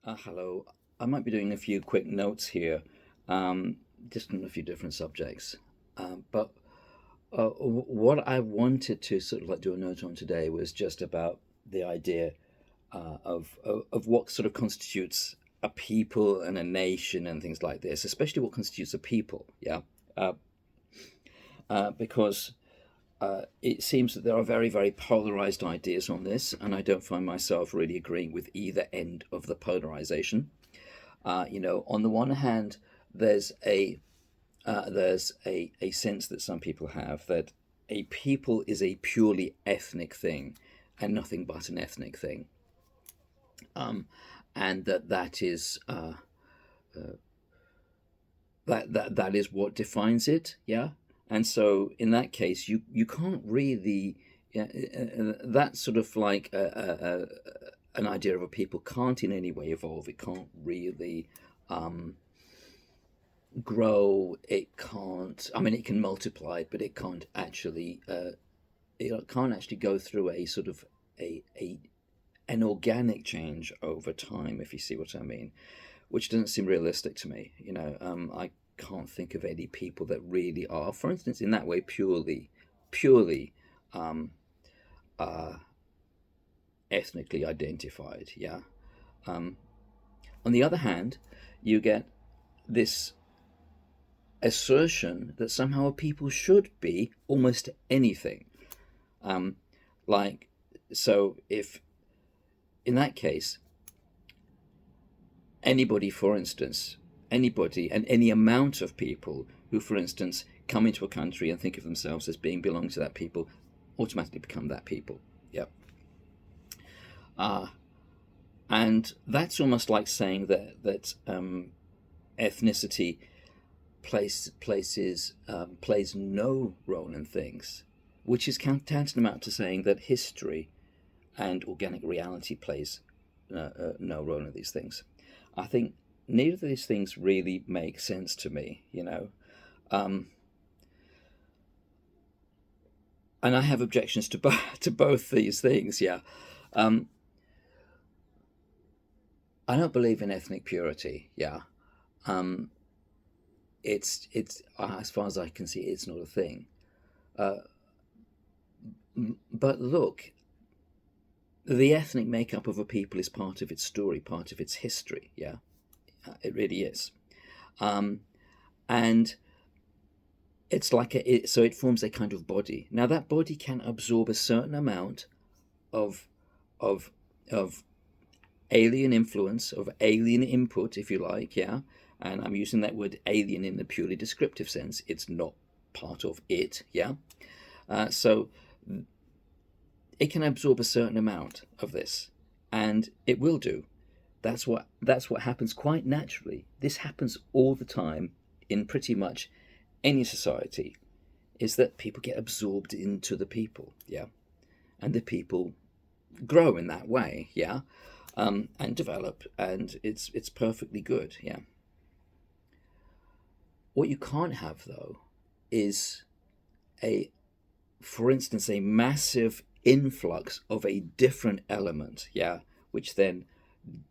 Hello. I might be doing a few quick notes here, um, just on a few different subjects. But what I wanted to sort of like do a note on today was just about the idea of what sort of constitutes a people and a nation and things like this, especially what constitutes a people. Yeah, uh, because it seems that there are very, very polarized ideas on this, and I don't find myself really agreeing with either end of the polarization. On the one hand, there's a sense that some people have that a people is a purely ethnic thing and nothing but an ethnic thing, and that is that is what defines it. Yeah, and so in that case, you can't really, yeah, that sort of like an idea of a people can't in any way evolve. It can't really grow. It can't. I mean, it can multiply, but it can't actually. It can't actually go through a sort of a an organic change over time, if you see what I mean, which doesn't seem realistic to me. I can't think of any people that really are, for instance, in that way, purely um, uh, ethnically identified. Yeah. Um, on the other hand, you get this assertion that somehow people should be almost anything. Um, like, so if in that case, anybody, for instance, anybody and any amount of people who, for instance, come into a country and think of themselves as being belonging to that people, automatically become that people. Yep. Uh, and that's almost like saying that ethnicity plays no role in things, which is tantamount to saying that history and organic reality plays no role in these things. I think neither of these things really make sense to me. Um, and I have objections to to both these things. Yeah, um, I don't believe in ethnic purity. Yeah, um, it's as far as I can see, it's not a thing. Uh, but look, the ethnic makeup of a people is part of its story, part of its history. Yeah, it really is. Um, and so it forms a kind of body. Now that body can absorb a certain amount of of of alien influence, of alien input, if you like. Yeah, and I'm using that word alien in the purely descriptive sense. It's not part of it. Yeah, so it can absorb a certain amount of this, and it will do. That's what happens quite naturally. This happens all the time in pretty much any society, is that people get absorbed into the people. Yeah, and the people grow in that way. Yeah, and develop, and it's perfectly good. Yeah. What you can't have though is a, for instance, a massive influx of a different element. Yeah, which then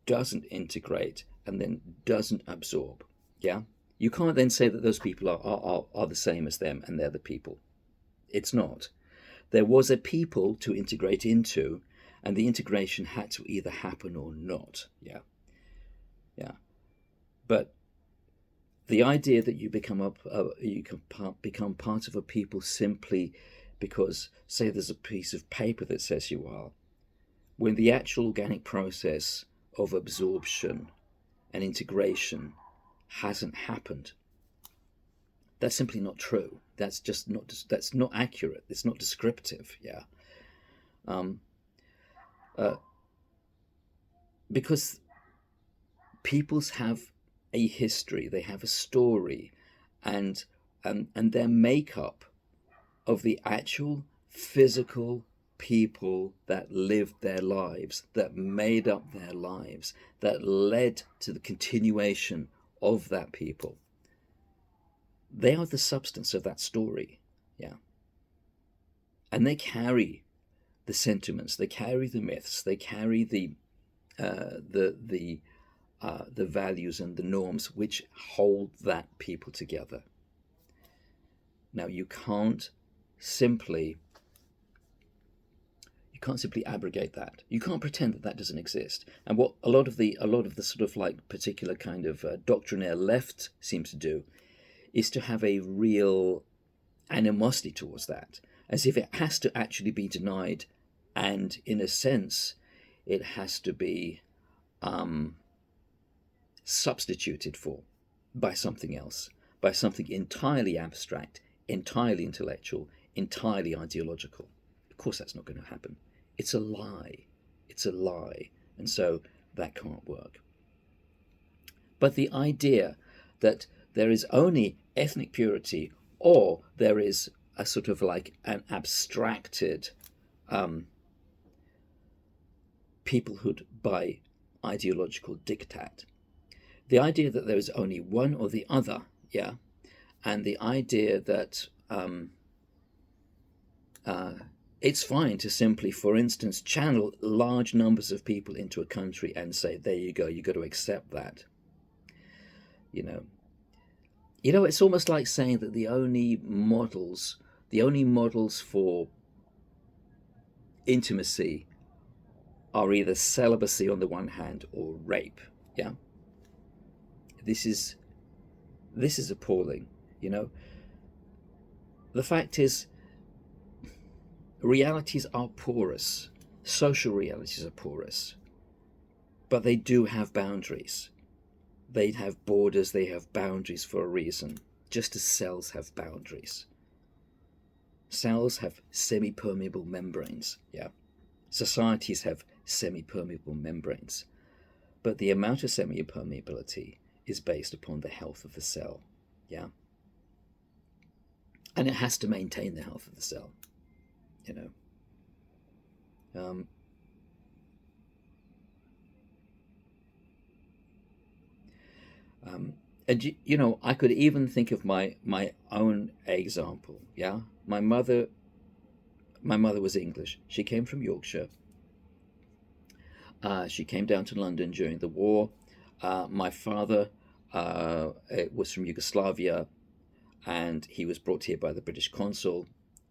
doesn't integrate and then doesn't absorb. Yeah, you can't then say that those people are the same as them and they're the people. It's not. There was a people to integrate into, and the integration had to either happen or not. Yeah, yeah. But the idea that you can become part of a people simply because, say, there's a piece of paper that says you are, when the actual organic process of absorption and integration hasn't happened, that's simply not true. That's not accurate. It's not descriptive. Yeah. Um, uh, because peoples have a history, they have a story, and and their makeup of the actual physical people that lived their lives, that made up their lives, that led to the continuation of that people. They are the substance of that story. Yeah. And they carry the sentiments, they carry the myths, they carry the the values and the norms which hold that people together. Now you can't simply abrogate that. You can't pretend that that doesn't exist. And what a lot of the sort of like particular kind of doctrinaire left seems to do is to have a real animosity towards that, as if it has to actually be denied, and in a sense, it has to be substituted for by something else, by something entirely abstract, entirely intellectual, entirely ideological. Of course, that's not going to happen. It's a lie. It's a lie. And so that can't work. But the idea that there is only ethnic purity, or there is a sort of like an abstracted peoplehood by ideological diktat, the idea that there is only one or the other, yeah, and the idea that it's fine to simply, for instance, channel large numbers of people into a country and say, there you go, you got to accept that. You know, it's almost like saying that the only models for intimacy are either celibacy on the one hand or rape. Yeah. This is appalling. You know, the fact is, realities are porous. Social realities are porous, but they do have boundaries. They have borders, they have boundaries for a reason, just as cells have boundaries. Cells have semi-permeable membranes, yeah. Societies have semi-permeable membranes, but the amount of semi-permeability is based upon the health of the cell, yeah. And it has to maintain the health of the cell, you know. And you know, I could even think of my own example. Yeah, my mother was English. She came from Yorkshire. She came down to London during the war. My father was from Yugoslavia, and he was brought here by the British consul.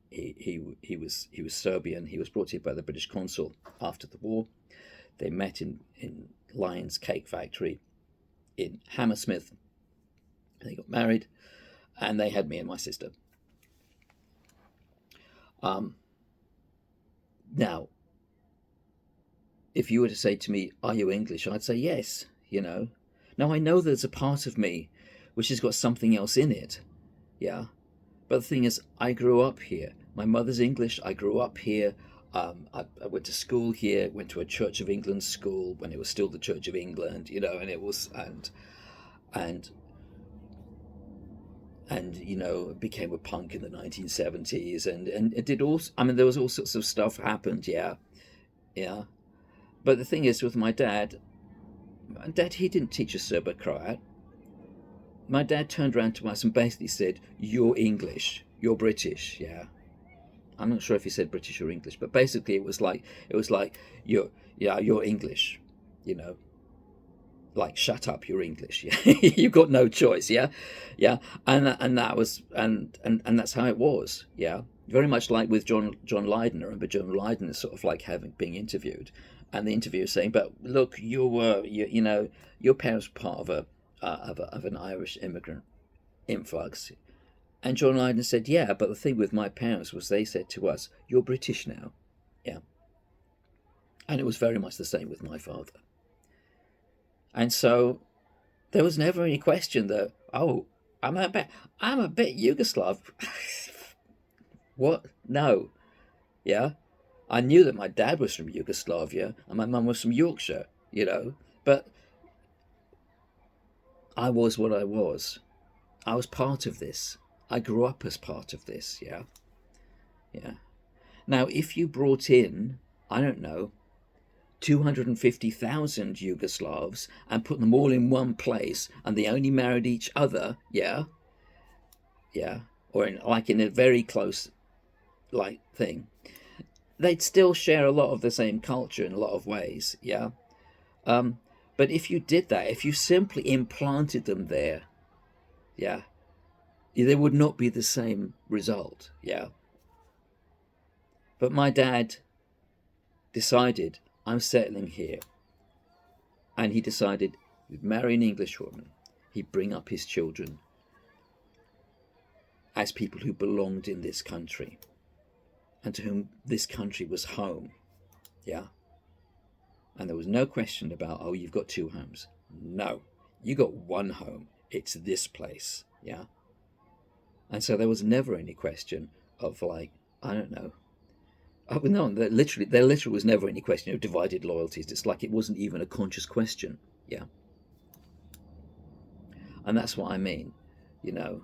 He was Serbian. He was brought here by the British consul after the war. They met in Lyons Cake Factory in Hammersmith. They got married, and they had me and my sister. Now, if you were to say to me, "Are you English?" I'd say yes. You know. Now I know there's a part of me which has got something else in it. Yeah. But the thing is, I grew up here. My mother's English. I grew up here. I went to school here. Went to a Church of England school when it was still the Church of England. You know, and it was and you know, became a punk in the 1970s, and it did all. I mean, there was all sorts of stuff happened. Yeah, yeah. But the thing is, with my dad, he didn't teach us Serbo Croat. My dad turned around to us and basically said, "You're English. You're British." Yeah. I'm not sure if he said British or English, but basically it was like you're English, you know, like shut up, you're English. Yeah, you've got no choice. Yeah, yeah, and that was and that's how it was. Yeah, very much like with John Lydon. I remember John Lydon is sort of like being interviewed, and the interviewer saying, "But look, you know, your parents were part of an Irish immigrant influx." And John Lydon said, "Yeah, but the thing with my parents was they said to us, 'You're British now.'" Yeah. And it was very much the same with my father. And so there was never any question that, "Oh, I'm a bit Yugoslav." What? No. Yeah. I knew that my dad was from Yugoslavia and my mum was from Yorkshire, you know, but I was what I was. I was part of this. I grew up as part of this, yeah? Yeah. Now, if you brought in, I don't know, 250,000 Yugoslavs and put them all in one place and they only married each other, yeah? Yeah. Or in a very close, like, thing, they'd still share a lot of the same culture in a lot of ways, yeah? But if you did that, if you simply implanted them there, yeah, there would not be the same result, yeah. But my dad decided, I'm settling here. And he decided he'd marry an English woman. He'd bring up his children as people who belonged in this country and to whom this country was home, yeah. And there was no question about, oh, you've got two homes. No, you got one home. It's this place, yeah. And so there was never any question of, like, I don't know. Oh, no, there literally was never any question of divided loyalties. It's like it wasn't even a conscious question, yeah. And that's what I mean, you know.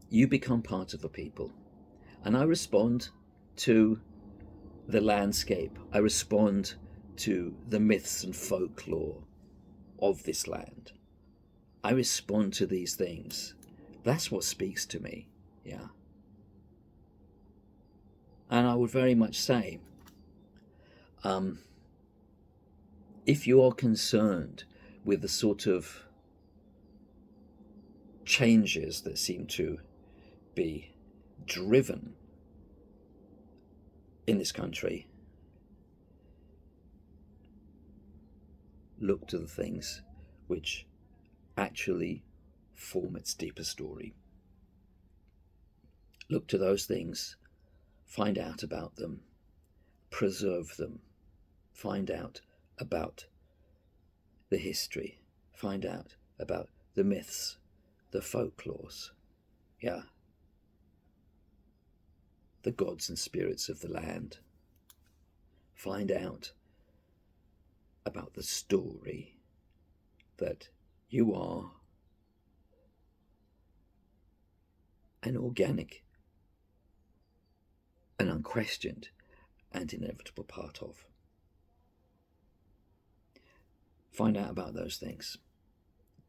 You become part of a people, and I respond to the landscape. I respond to the myths and folklore of this land. I respond to these things. That's what speaks to me, yeah. And I would very much say, if you are concerned with the sort of changes that seem to be driven in this country, look to the things which actually form its deeper story. Look to those things, find out about them, preserve them, find out about the history, find out about the myths, the folklores, yeah, the gods and spirits of the land. Find out about the story that you are an organic, an unquestioned and inevitable part of. Find out about those things.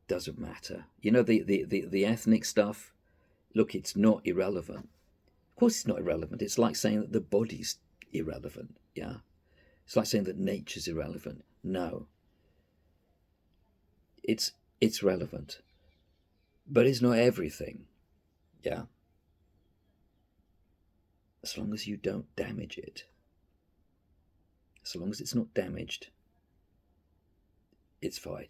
Doesn't matter. You know, the ethnic stuff, look, it's not irrelevant. Of course it's not irrelevant. It's like saying that the body's irrelevant, yeah? It's like saying that nature's irrelevant. No. It's relevant. But it's not everything, yeah? As long as you don't damage it. As long as it's not damaged, it's fine.